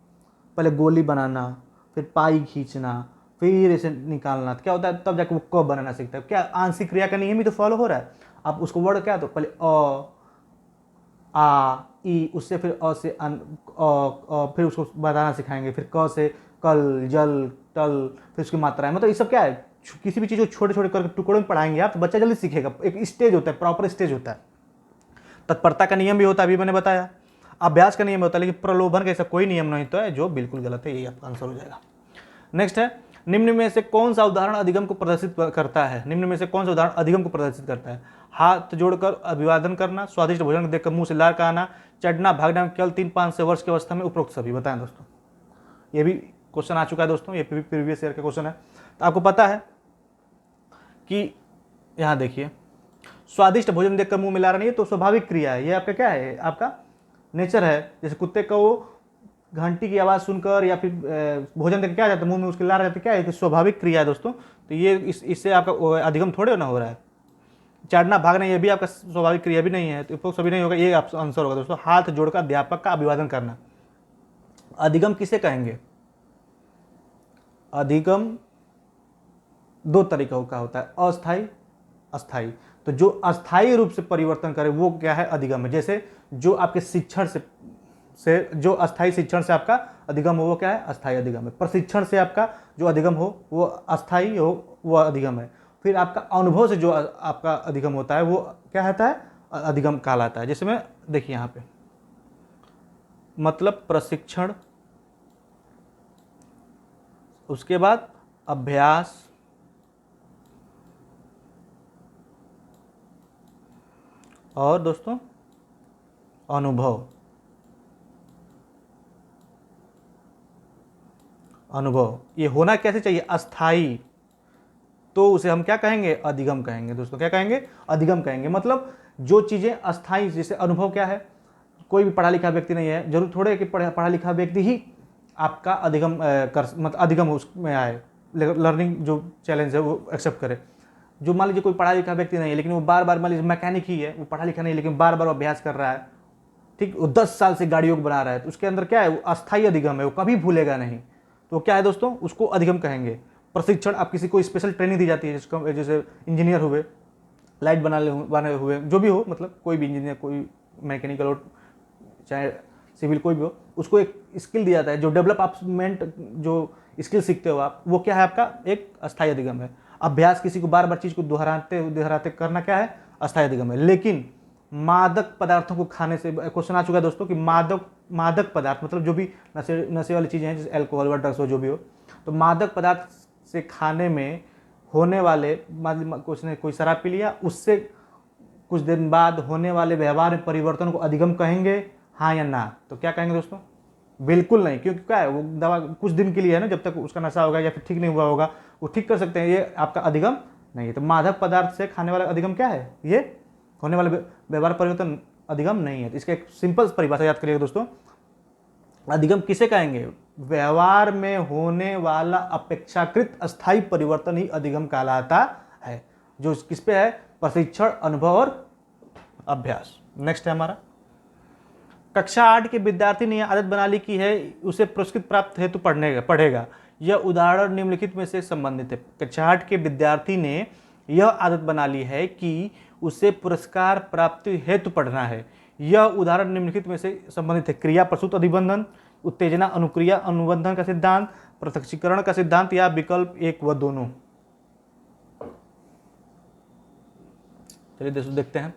पहले गोली बनाना, फिर पाई खींचना, फिर इसे निकालना, तो क्या होता है तब जाके वो क बनाना सीखता है। क्या आंशिक क्रिया का नियम ही तो फॉलो हो रहा है। आप उसको वर्ड क्या, तो पहले अ, आ, ई, उससे फिर अ से फिर उसको बताना सिखाएंगे, फिर क से कल, जल, तल, फिर उसकी मात्राएं। मतलब ये सब क्या है, किसी भी चीज़ को छोटे छोटे करके टुकड़ों में पढ़ाएंगे आप तो बच्चा जल्दी सीखेगा। एक स्टेज होता है, प्रॉपर स्टेज होता है। तत्परता का नियम भी होता है, अभी मैंने बताया। अभ्यास का नियम होता है, लेकिन प्रलोभन का ऐसा कोई नियम नहीं तो है, जो बिल्कुल गलत है, यही आपका आंसर हो जाएगा। नेक्स्ट है, निम्न में से कौन सा उदाहरण अधिगम को प्रदर्शित करता है। निम्न में से कौन सा उदाहरण अधिगम को प्रदर्शित करता है। हाथ जोड़कर अभिवादन करना, स्वादिष्ट भोजन देखकर मुंह से लार का आना, चढ़ना भागना में केवल 3-5 वर्ष की अवस्था में उपरोक्त सभी। बताएं दोस्तों, ये भी क्वेश्चन आ चुका है दोस्तों, ये प्रीवियस ईयर का क्वेश्चन है। तो आपको पता है कि यहाँ देखिए, स्वादिष्ट भोजन देखकर मुंह में ला रहा नहीं है तो स्वाभाविक क्रिया है, ये आपका क्या है, आपका नेचर है। जैसे कुत्ते का वो घंटी की आवाज़ सुनकर या फिर भोजन देख क्या जाता है मुंह में उसके ला रहा जाता है, क्या है, तो स्वाभाविक क्रिया है दोस्तों। तो ये इससे आपका अधिगम थोड़े ना हो रहा है। चढ़ना भागना ये भी आपका स्वाभाविक क्रिया भी नहीं है, तो उपरोक्त सभी नहीं होगा, ये आपका आंसर होगा दोस्तों। हाथ जोड़कर अध्यापक का अभिवादन करना। अधिगम किसे कहेंगे? अधिगम दो तरीकों का होता है, अस्थाई, अस्थाई। तो जो अस्थाई रूप से परिवर्तन करे वो क्या है, अधिगम है। जैसे जो आपके शिक्षण से जो अस्थाई शिक्षण से आपका अधिगम हो वो क्या है, अस्थाई अधिगम है। प्रशिक्षण से आपका जो अधिगम हो वो अस्थाई हो, वो अधिगम है। फिर आपका अनुभव से जो आपका अधिगम होता है वो क्या होता है, अधिगम कहलाता है। जैसे मैं देखिए यहाँ पे मतलब प्रशिक्षण, उसके बाद अभ्यास, और दोस्तों अनुभव। अनुभव ये होना कैसे चाहिए, अस्थाई, तो उसे हम क्या कहेंगे, अधिगम कहेंगे दोस्तों। क्या कहेंगे, अधिगम कहेंगे। मतलब जो चीज़ें अस्थाई, जैसे अनुभव क्या है, कोई भी पढ़ा लिखा व्यक्ति नहीं है, जरूर थोड़े कि पढ़ा लिखा व्यक्ति ही आपका अधिगम मतलब अधिगम उसमें आए, लर्निंग जो चैलेंज है वो एक्सेप्ट करे। जो मान लीजिए कोई पढ़ा लिखा व्यक्ति नहीं है लेकिन वो बार बार, मान लीजिए मैकेनिक ही है, वो पढ़ा लिखा नहीं है लेकिन बार बार अभ्यास कर रहा है, ठीक, वो 10 साल से गाड़ियों को बना रहा है, तो उसके अंदर क्या है, वो अस्थाई अधिगम है, वो कभी भूलेगा नहीं। तो क्या है दोस्तों, उसको अधिगम कहेंगे। प्रशिक्षण, आप किसी को स्पेशल ट्रेनिंग दी जाती है, जिसको जैसे इंजीनियर हुए, लाइट बना हुए, जो भी हो, मतलब कोई भी इंजीनियर, कोई मैकेनिकल हो, चाहे सिविल, कोई भी हो, उसको एक स्किल दिया जाता है, जो डेवलपमेंट, जो स्किल सीखते हो आप, वो क्या है, आपका एक अस्थाई अधिगम है। अभ्यास, किसी को बार बार चीज़ को दोहराते करना क्या है, अस्थाई अधिगम है। लेकिन मादक पदार्थों को खाने से, क्वेश्चन आ चुका है दोस्तों कि मादक पदार्थ मतलब जो भी नशे वाली चीज़ें हैं, जैसे अल्कोहल व ड्रग्स हो, जो भी हो, तो मादक पदार्थ से खाने में होने वाले, उसने कोई शराब पी लिया, उससे कुछ दिन बाद होने वाले व्यवहार में परिवर्तन को अधिगम कहेंगे, हाँ या ना? तो क्या कहेंगे दोस्तों, बिल्कुल नहीं, क्योंकि क्या है, वो दवा कुछ दिन के लिए है ना, जब तक उसका नशा होगा या फिर ठीक नहीं हुआ होगा वो ठीक कर सकते हैं, ये आपका अधिगम नहीं है। तो मादक पदार्थ से खाने वाला अधिगम क्या है, ये होने वाले व्यवहार परिवर्तन अधिगम नहीं है। तो इसका एक सिंपल परिभाषा याद करिएगा दोस्तों, अधिगम किसे कहेंगे, व्यवहार में होने वाला अपेक्षाकृत अस्थायी परिवर्तन ही अधिगम कहलाता है, जो किस पे है, प्रशिक्षण, अनुभव और अभ्यास। नेक्स्ट है हमारा, कक्षा 8 के विद्यार्थी ने यह आदत बना ली की है, उसे पुरस्कृत प्राप्त हेतु पढ़ेगा। यह उदाहरण निम्नलिखित में से संबंधित है। कक्षा 8 के विद्यार्थी ने यह आदत बना ली है कि उसे पुरस्कार प्राप्ति हेतु पढ़ना है। यह उदाहरण निम्नलिखित में से संबंधित है। क्रिया प्रसूत अधिबंधन, उत्तेजना अनुक्रिया अनुबंधन का सिद्धांत, प्रत्यक्षीकरण का सिद्धांत, या विकल्प एक व दोनों। चलिए देखते हैं।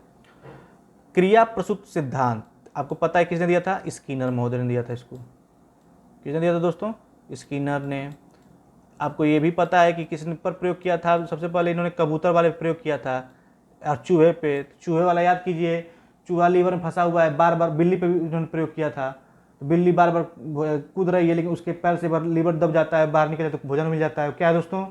क्रिया प्रसूत सिद्धांत आपको पता है किसने दिया था, स्किनर महोदय ने दिया था। इसको किसने दिया था दोस्तों, स्किनर ने। आपको ये भी पता है कि किसने पर प्रयोग किया था, सबसे पहले इन्होंने कबूतर वाले प्रयोग किया था और चूहे पे। चूहे वाला याद कीजिए, चूहा लीवर में फंसा हुआ है, बार बार बिल्ली पे भी उन्होंने प्रयोग किया था। तो बिल्ली बार बार कूद रही है लेकिन उसके पैर से लीवर दब जाता है, बाहर निकले तो भोजन मिल जाता है। क्या है दोस्तों,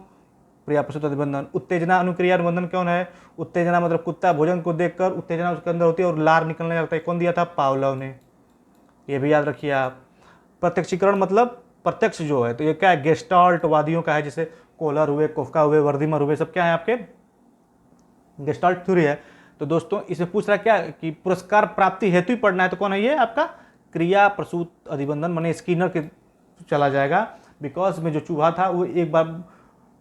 क्रिया प्रसूत अधिबंधन। उत्तेजना अनुक्रिया अनुबंधन कौन है, उत्तेजना मतलब कुत्ता भोजन को देखकर उत्तेजना उसके अंदर होती है और लार निकलने लगता है, कौन दिया था, पावलोव ने। ये भी याद रखिए आप। प्रत्यक्षीकरण मतलब प्रत्यक्ष जो है, तो ये क्या है, गेस्टाल्ट वादियों का है, जैसे कोहलर हुए, कोफका हुए, वर्दीमर हुए, सब क्या है आपके गेस्टाल्ट थ्योरी है। तो दोस्तों इसमें पूछ रहा है क्या कि पुरस्कार प्राप्ति हेतु ही पढ़ना है, तो कौन है ये आपका क्रिया प्रसूत अधिबंधन, माने स्किनर के चला जाएगा। बिकॉज में जो चूहा था वो एक बार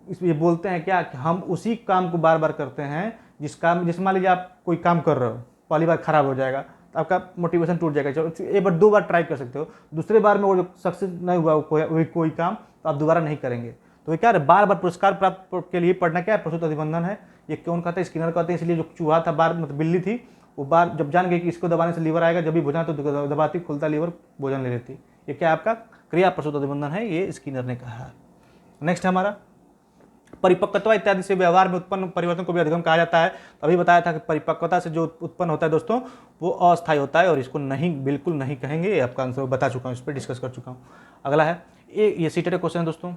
ये बोलते हैं क्या कि हम उसी काम को बार बार करते हैं जिस मान लीजिए आप कोई काम कर रहे हो, पहली बार खराब हो जाएगा तो आपका मोटिवेशन टूट जाएगा। चलो एक बार 2 बार ट्राई कर सकते हो, दूसरे बार में वो जो सक्सेस नहीं हुआ कोई काम, तो आप दोबारा नहीं करेंगे। तो ये क्या है, बार बार पुरस्कार प्राप्त के लिए पढ़ना क्या है, प्रसूत अधिबंधन है। ये कौन कहते हैं, स्किनर कहते हैं। इसलिए जो चूहा था, बार मतलब बिल्ली थी, वो बार जब जान गई कि इसको दबाने से लीवर आएगा, जब भी भोजन तो दबाती, खुलता लीवर, भोजन ले लेती। ये क्या आपका क्रिया प्रसूत अधिबंधन है, ये स्किनर ने कहा है। नेक्स्ट हमारा परिपक्वता इत्यादि से व्यवहार में उत्पन्न परिवर्तन को भी अधिगम कहा जाता है। तो अभी बताया था कि परिपक्वता से जो उत्पन्न होता है दोस्तों वो अस्थायी होता है और इसको नहीं, बिल्कुल नहीं कहेंगे। ये आपका आंसर बता चुका हूँ, इस पर डिस्कस कर चुका हूँ। अगला है ये सीटेड क्वेश्चन है दोस्तों।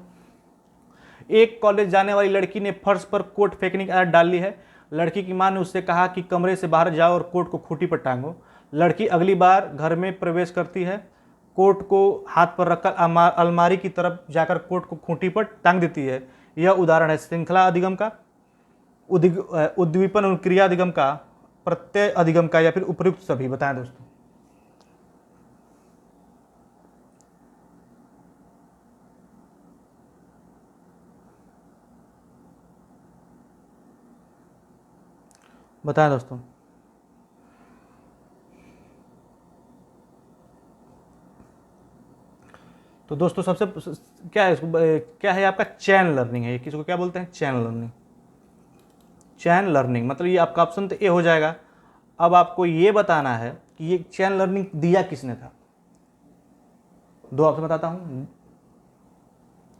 एक कॉलेज जाने वाली लड़की ने फर्श पर कोट फेंकने की आदत डाल ली है। लड़की की मां ने उससे कहा कि कमरे से बाहर जाओ और कोट को खूंटी पर टांगो। लड़की अगली बार घर में प्रवेश करती है, कोट को हाथ पर रखकर अलमारी की तरफ जाकर कोट को खूंटी पर टांग देती है। यह उदाहरण है श्रृंखला अधिगम का, उद्दीपन और क्रिया अधिगम का, प्रत्यय अधिगम का, या फिर उपयुक्त सभी। बताएं दोस्तों। बताएं दोस्तों। तो दोस्तों सबसे क्या है, क्या है आपका चैन लर्निंग है। ये किसको क्या बोलते हैं? चैन लर्निंग। चैन लर्निंग मतलब ये आपका ऑप्शन तो ए हो जाएगा। अब आपको ये बताना है कि ये चैन लर्निंग दिया किसने था। दो ऑप्शन बताता हूं,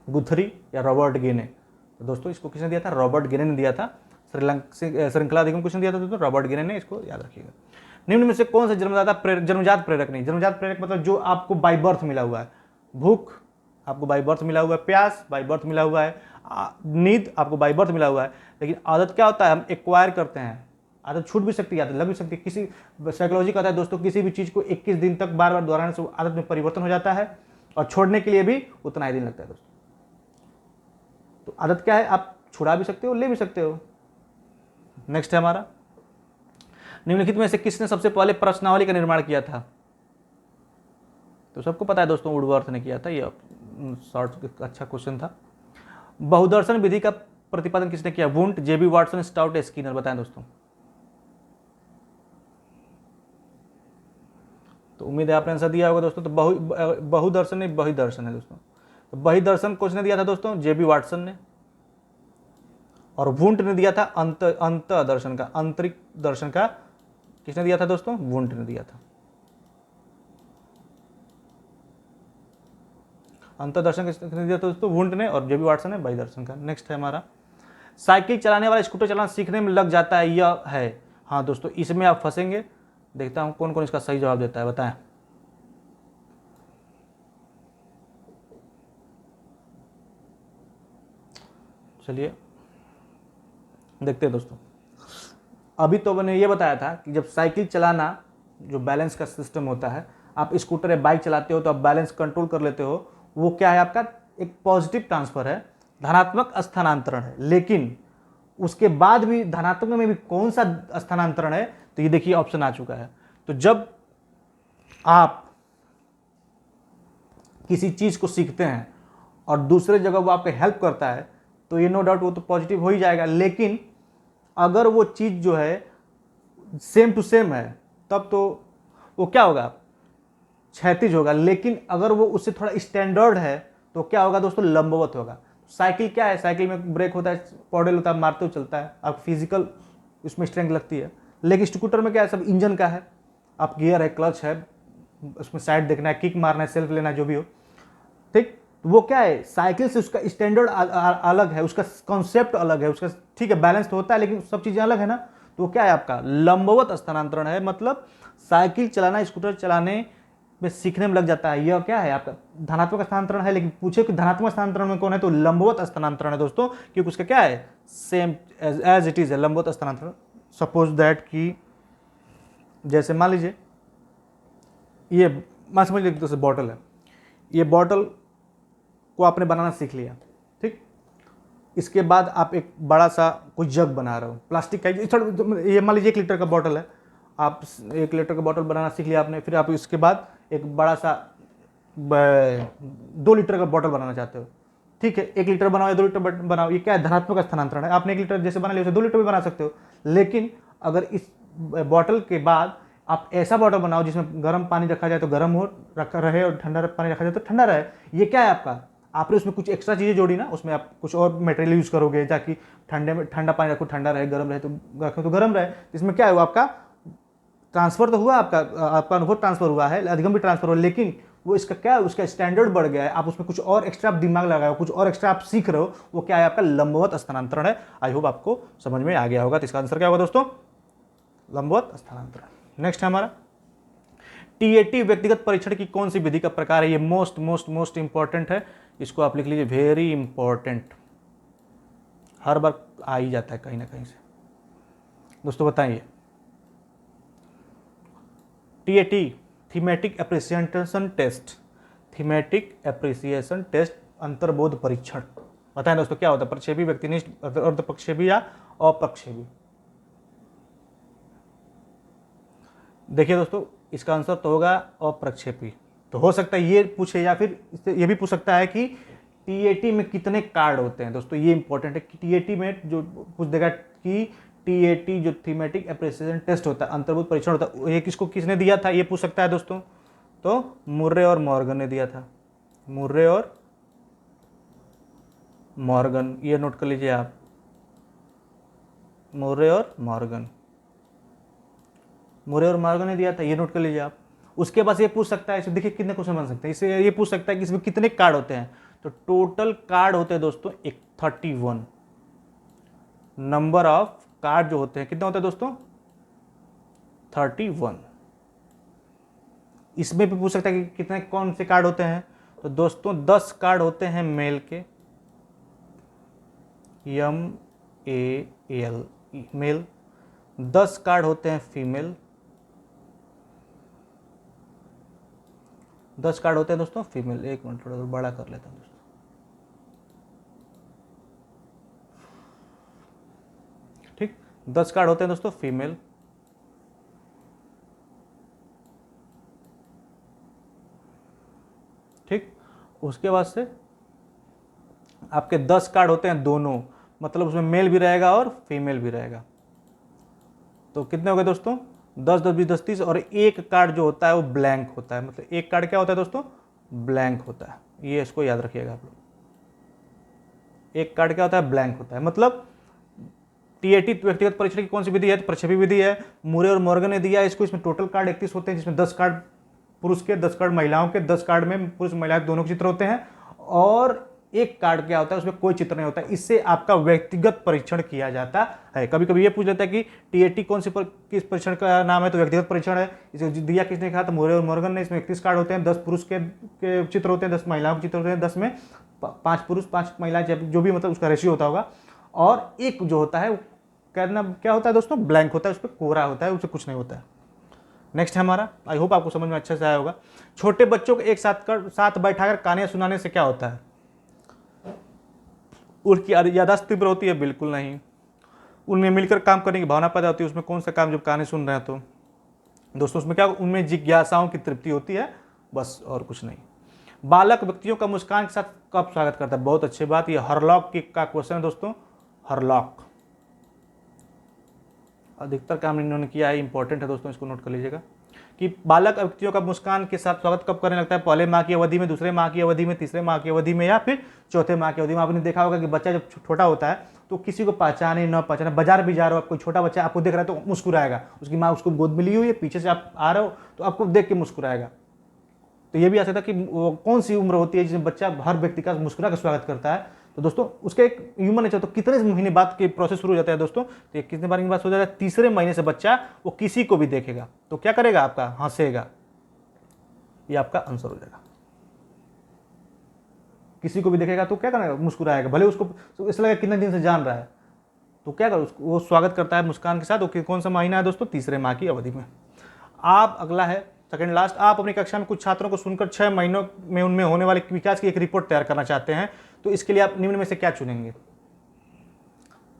गुथरी या रॉबर्ट गे। तो दोस्तों इसको किसने दिया था? रॉबर्ट गे ने दिया था। श्रृंखला अधिगम किसने दिया था दोस्तों? रॉबर्ट गे ने। इसको याद रखिएगा। निम्न में से कौन सा जन्मजात प्रेरक नहीं? जन्मजात प्रेरक मतलब जो आपको बाय बर्थ मिला हुआ है। भूख आपको बाय बर्थ मिला हुआ है, प्यास बाय बर्थ मिला हुआ है, नींद आपको बाय बर्थ मिला हुआ है। लेकिन आदत क्या होता है? हम एक्वायर करते हैं। आदत छूट भी सकती है, आदत लग भी सकती है। किसी साइकोलॉजी कहता है दोस्तों किसी भी चीज़ को 21 दिन तक बार बार दोहराने से आदत में परिवर्तन हो जाता है और छोड़ने के लिए भी उतना ही दिन लगता है दोस्तों। तो आदत क्या है? आप छुड़ा भी सकते हो, ले भी सकते हो। नेक्स्ट है हमारा, निम्नलिखित में से किसने सबसे पहले प्रश्नावली का निर्माण किया था? तो सबको पता है दोस्तों, वुडवर्थ ने किया था। ये शॉर्ट अच्छा क्वेश्चन था। बहुदर्शन विधि का प्रतिपादन किसने किया? Wundt, JB Watson, Stout, Skinner. बताएं दोस्तों। तो उम्मीद है आपने आंसर दिया होगा दोस्तों। तो बहुदर्शन नहीं, बहिदर्शन है दोस्तों। तो बहिदर्शन किसने दिया था दोस्तों? जेबी वाटसन ने। और वुंट ने दिया था अंत दर्शन का, आंतरिक दर्शन का किसने दिया था दोस्तों? वुंट ने दिया था। अंतर्दर्शन किसने दिया था दोस्तों? वुंट ने। और जेबी वाटसन ने बाई दर्शन का। नेक्स्ट है हमारा, साइकिल चलाने वाला स्कूटर चलाना सीखने में लग जाता है, यह है। हाँ दोस्तों, इसमें आप फंसेंगे। देखता हूं कौन कौन इसका सही जवाब देता है। बताएं। चलिए देखते हैं दोस्तों। अभी तो मैंने ये बताया था कि जब साइकिल चलाना जो बैलेंस का सिस्टम होता है, आप स्कूटर या बाइक चलाते हो तो आप बैलेंस कंट्रोल कर लेते हो। वो क्या है? आपका एक पॉजिटिव ट्रांसफर है, धनात्मक स्थानांतरण है। लेकिन उसके बाद भी धनात्मक में भी कौन सा स्थानांतरण है? तो ये देखिए ऑप्शन आ चुका है। तो जब आप किसी चीज को सीखते हैं और दूसरे जगह वो आपको हेल्प करता है तो ये नो डाउट वो तो पॉजिटिव हो ही जाएगा। लेकिन अगर वो चीज जो है सेम टू सेम है तब तो वो क्या होगा? क्षैतिज होगा। लेकिन अगर वो उससे थोड़ा स्टैंडर्ड है तो क्या होगा दोस्तों? लंबवत होगा। साइकिल क्या है? साइकिल में ब्रेक होता है, पॉडल होता है, मारते हुए चलता है, आप फिजिकल उसमें स्ट्रेंथ लगती है। लेकिन स्कूटर में क्या है? सब इंजन का है, आप गियर है, क्लच है, उसमें साइड देखना है, किक मारना है, सेल्फ लेना है, जो भी हो। ठीक, वो क्या है? साइकिल से उसका स्टैंडर्ड अलग है, उसका कॉन्सेप्ट अलग है, उसका ठीक है बैलेंस तो होता है लेकिन सब चीज़ें अलग है ना। तो क्या है? आपका लंबवत स्थानांतरण है। मतलब साइकिल चलाना स्कूटर चलाने में सीखने में लग जाता है। यह क्या है? आपका धनात्मक स्थानांतरण है। लेकिन पूछे कि धनात्मक स्थानांतरण में कौन है? तो लंबवत स्थानांतरण है दोस्तों, क्योंकि उसका क्या है? सेम एज इट इज है लंबवत स्थानांतरण। सपोज दैट कि जैसे मान लीजिए ये मान समझ लीजिए जैसे बॉटल है, ये बॉटल को आपने बनाना सीख लिया। ठीक, इसके बाद आप एक बड़ा सा कोई जग बना रहे हो प्लास्टिक का। ये मान लीजिए 1 लीटर का बॉटल है, आप 1 लीटर का बॉटल बनाना सीख लिया आपने। फिर आप इसके बाद एक बड़ा सा 2 लीटर का बॉटल बनाना चाहते हो। ठीक है, 1 लीटर बनाओ या 2 लीटर बनाओ, ये क्या है? धनात्मक स्थानांतरण है। आपने 1 लीटर जैसे बना लिया उसे 2 लीटर भी बना सकते हो। लेकिन अगर इस बॉटल के बाद आप ऐसा बॉटल बनाओ जिसमें गर्म पानी रखा जाए तो गर्म हो रखा रहे और ठंडा पानी रखा जाए तो ठंडा रहे, ये क्या है आपका? आपने उसमें कुछ एक्स्ट्रा चीज़ें जोड़ी ना, उसमें आप कुछ और मटेरियल यूज़ करोगे ताकि ठंडे में ठंडा पानी रखो ठंडा रहे, गर्म रहे तो रखो तो गर्म रहे। इसमें क्या है? वो आपका ट्रांसफर तो हुआ, आपका अनुभव ट्रांसफर हुआ है, अधिगम भी ट्रांसफर हुआ, लेकिन वो इसका क्या है, उसका स्टैंडर्ड बढ़ गया है, आप उसमें कुछ और एक्स्ट्रा आप दिमाग लगाए हो, कुछ और एक्स्ट्रा आप सीख रहे हो, वो क्या है, आपका लंबवत स्थानांतरण है। आई होप आपको समझ में आ गया होगा। तो इसका आंसर क्या होगा दोस्तों, लंबवत स्थानांतरण। नेक्स्ट है हमारा टीएटी व्यक्तिगत परीक्षण की कौन सी विधि का प्रकार है। ये मोस्ट मोस्ट मोस्ट इंपॉर्टेंट है, इसको आप लिख लीजिए, वेरी इंपॉर्टेंट, हर बार आ ही जाता है कहीं ना कहीं से। दोस्तों बताइए, TAT thematic apperception test, thematic apperception test अंतर्बोध परीक्षण, बताएं दोस्तों क्या होता है, प्रक्षेपी, व्यक्तिनिष्ठ, अर्धप्रक्षेपी या अप्रक्षेपी। देखिए दोस्तों, इसका आंसर तो होगा अप्रक्षेपी। तो हो सकता है ये पूछे, या फिर ये भी पूछ सकता है कि टीएटी में कितने कार्ड होते हैं। दोस्तों ये इंपॉर्टेंट है कि टीएटी में जो पूछ देगा कि टीएटी जो थीमेटिक एप्रिसिएशन टेस्ट होता है, अंतर्बोध परीक्षण होता है, ये किसको किसने दिया था, ये पूछ सकता है दोस्तों। तो मुर्रे और मॉर्गन ने दिया था, मुर्रे और मॉर्गन, ये नोट कर लीजिए आप, मुर्रे और मॉर्गन, मुर्रे और मॉर्गन ने दिया था, ये नोट कर लीजिए आप। उसके बाद ये पूछ सकता है, इसमें देखिए कितने क्वेश्चन बन सकते हैं, इससे ये पूछ सकता है कि इसमें कितने कार्ड होते हैं। तो टोटल कार्ड होते हैं दोस्तों 31, नंबर ऑफ कार्ड जो होते हैं कितने होते हैं दोस्तों, 31। इसमें भी पूछ सकता है कि कितने कौन से कार्ड होते हैं। तो दोस्तों 10 कार्ड होते हैं मेल के, MEAL मेल, 10 कार्ड होते हैं फीमेल, 10 कार्ड होते हैं दोस्तों फीमेल। एक मिनट थोड़ा बड़ा कर लेता हूं दोस्तों, ठीक, 10 कार्ड होते हैं दोस्तों फीमेल, ठीक। उसके बाद से आपके 10 कार्ड होते हैं दोनों, मतलब उसमें मेल भी रहेगा और फीमेल भी रहेगा। तो कितने हो गए दोस्तों, 10 10 20 10 30, और एक कार्ड जो होता है वो ब्लैंक होता है। मतलब एक कार्ड क्या होता है दोस्तों, ब्लैंक होता है, ये इसको याद रखिएगा आप लोग। एक कार्ड क्या होता है, ब्लैंक होता है। मतलब टीएटी व्यक्तिगत परीक्षण की कौन सी विधि है, प्रक्षेपी विधि है। मुरे और मॉर्गन ने दिया इसको, इसमें टोटल कार्ड 31 होते हैं, जिसमें 10 कार्ड पुरुष के, 10 कार्ड महिलाओं के, 10 कार्ड में पुरुष महिलाएं दोनों के चित्र होते हैं, और एक कार्ड क्या होता है उसमें कोई चित्र नहीं होता है। इससे आपका व्यक्तिगत परीक्षण किया जाता है। कभी कभी ये पूछ लेता है कि टीएटी कौन सी किस परीक्षण का नाम है, तो व्यक्तिगत परीक्षण है। इसे दिया किसने, कहा तो मुरे और मॉर्गन ने। इसमें 31 कार्ड होते हैं, 10 पुरुष के चित्र होते हैं, 10 महिलाओं के चित्र होते हैं, 10 में 5 पुरुष 5 महिलाएं, जो भी मतलब उसका रेशियो होता होगा। और एक जो होता है कहना क्या होता है दोस्तों, ब्लैंक होता है, उस पर कोरा होता है, उससे कुछ नहीं होता है। नेक्स्ट है हमारा, आई होप आपको समझ में अच्छे से आया होगा। छोटे बच्चों को एक साथ बैठाकर कहानियां सुनाने से क्या होता है, उनकी याददाश्त तीव्र होती है, बिल्कुल नहीं। उनमें मिलकर काम करने की भावना पैदा होती है, उसमें कौन सा काम जब कहानी सुन रहे हैं तो दोस्तों उसमें क्या, उनमें जिज्ञासाओं की तृप्ति होती है, बस और कुछ नहीं। बालक व्यक्तियों का मुस्कान के साथ कब स्वागत करता है, बहुत अच्छी बात, ये हरलॉक का क्वेश्चन है दोस्तों, हरलॉक। अधिकतर काम इन्होंने किया है, इंपॉर्टेंट है दोस्तों, इसको नोट कर लीजिएगा कि बालक व्यक्तियों का मुस्कान के साथ स्वागत कब करने लगता है, पहले माह की अवधि में, दूसरे माह की अवधि में, तीसरे माह की अवधि में, या फिर चौथे माह की अवधि में। आपने देखा होगा कि बच्चा जब छोटा होता है तो किसी को पहचाने न पहचाने, बाजार भी जा रहे हो, कोई छोटा बच्चा आपको देख रहा है तो मुस्कुराएगा, उसकी माँ उसको गोद में ली हुई है, पीछे से आप आ रहे हो तो आपको देख के मुस्कुराएगा। तो ये भी आ सकता है कि वो कौन सी उम्र होती है जिसमें बच्चा हर व्यक्ति का मुस्कुरा कर स्वागत करता है। तो दोस्तों उसका एक ह्यूमन नेचर, तो कितने महीने बाद के प्रोसेस शुरू हो जाता है दोस्तों, तो ये कितने बार की बात हो जाता है, तीसरे महीने से बच्चा वो किसी को भी देखेगा तो क्या करेगा, आपका हंसेगा, ये आपका आंसर हो जाएगा। किसी को भी देखेगा तो क्या करेगा, मुस्कुराएगा, भले उसको इसलिए लगा कितने दिन से जान रहा है, तो क्या कर वो स्वागत करता है मुस्कान के साथ। वो कौन सा महीना है दोस्तों, तीसरे माह की अवधि में। आप अगला है सेकंड लास्ट, आप अपनी कक्षा में कुछ छात्रों को सुनकर 6 महीनों में उनमें होने वाले विकास की एक रिपोर्ट तैयार करना चाहते हैं, तो इसके लिए आप निम्न में से क्या चुनेंगे।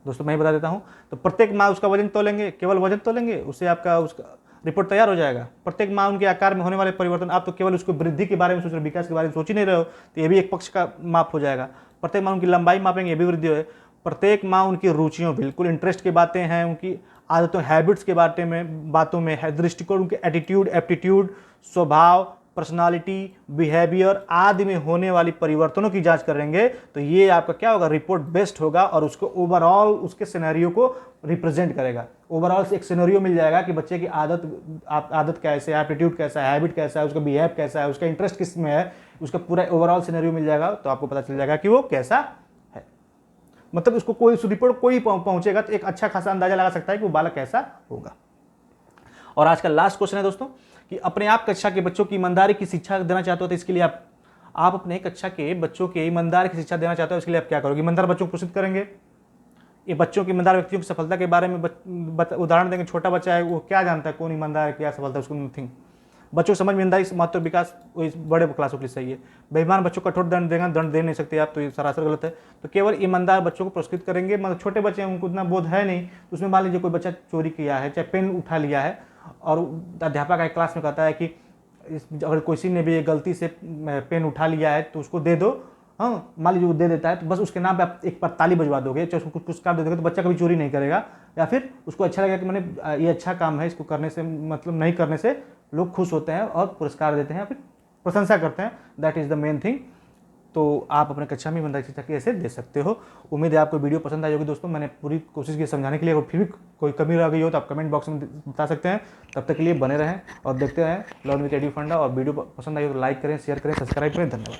दोस्तों मैं बता देता हूं, तो प्रत्येक माह उसका वजन तोलेंगे, केवल वजन तोलेंगे, उससे आपका उसका रिपोर्ट तैयार हो जाएगा। प्रत्येक माह उनके आकार में होने वाले परिवर्तन, आप तो केवल उसको वृद्धि के बारे में सोच रहे, विकास के बारे में सोच ही नहीं रहे हो, तो ये भी एक पक्ष का माप हो जाएगा। प्रत्येक माह उनकी लंबाई मापेंगे, ये भी वृद्धि है। प्रत्येक माह उनकी रुचियों, बिल्कुल इंटरेस्ट की बातें हैं, उनकी आदतों हैबिट्स के बातों में है, दृष्टिकोण, उनके एटीट्यूड एप्टीट्यूड, स्वभाव, पर्सनालिटी, बिहेवियर आदि में होने वाली परिवर्तनों की जांच करेंगे तो ये आपका क्या होगा, रिपोर्ट बेस्ड होगा और उसको ओवरऑल उसके सिनेरियो को रिप्रेजेंट करेगा। ओवरऑल एक सिनेरियो मिल जाएगा कि बच्चे की आदत कैसे है, एप्टीट्यूड कैसा है, हैबिट कैसा है, उसका बिहेव कैसा है, उसका इंटरेस्ट किस में है, उसका पूरा ओवरऑल सिनेरियो मिल जाएगा। तो आपको पता चल जाएगा कि वो कैसा है। मतलब उसको कोई रिपोर्ट कोई पहुंचेगा तो एक अच्छा खासा अंदाजा लगा सकता है कि वो बालक कैसा होगा। और आज का लास्ट क्वेश्चन है दोस्तों कि अपने आप कक्षा के बच्चों की ईमानदारी की शिक्षा देना चाहते हो तो इसके लिए आप अपने कक्षा के बच्चों के ईमानदारी की शिक्षा देना चाहते हो, इसके लिए आप क्या करोगे? ईमानदार बच्चों को पुरस्कृत करेंगे। ये बच्चों की ईमानदार व्यक्तियों की सफलता के बारे में उदाहरण देंगे। छोटा बच्चा है वो क्या जानता है कौन ईमानदार है, क्या सफलता है, उसको नथिंग। बच्चों को समझ में ईमानदारी महत्व विकास बड़े क्लासों के लिए सही है। बेईमान बच्चों को कठोर दंड देगा, दंड दे नहीं सकते आप, तो ये सरासर गलत है। तो केवल ईमानदार बच्चों को पुरस्कृत करेंगे। मतलब छोटे बच्चे हैं उनको उतना बोध है नहीं, तो उसमें मान लीजिए कोई बच्चा चोरी किया है, चाहे पेन उठा लिया है और अध्यापक एक क्लास में कहता है कि अगर किसी ने भी गलती से पेन उठा लिया है तो उसको दे दो। हाँ, मान लीजिए वो दे देता है तो बस उसके नाम पे आप एक बार ताली बजवा दोगे, चाहे उसको कुछ पुरस्कार दे दोगे, तो बच्चा कभी चोरी नहीं करेगा। या फिर उसको अच्छा लगेगा कि मैंने ये अच्छा काम है, इसको करने से मतलब नहीं करने से लोग खुश होते हैं और पुरस्कार देते हैं, फिर प्रशंसा करते हैं। That is the main thing. तो आप अपने कक्षा में ईमानदारी शिक्षा कैसे दे सकते हो। उम्मीद है आपको वीडियो पसंद आई होगी दोस्तों। मैंने पूरी कोशिश की समझाने के लिए। अगर फिर भी कोई कमी रह गई हो तो आप कमेंट बॉक्स में बता सकते हैं। तब तक के लिए बने रहें और देखते रहें लर्न विद एडू फंडा। और वीडियो पसंद आई हो तो लाइक करें, शेयर करें, सब्सक्राइब करें। धन्यवाद।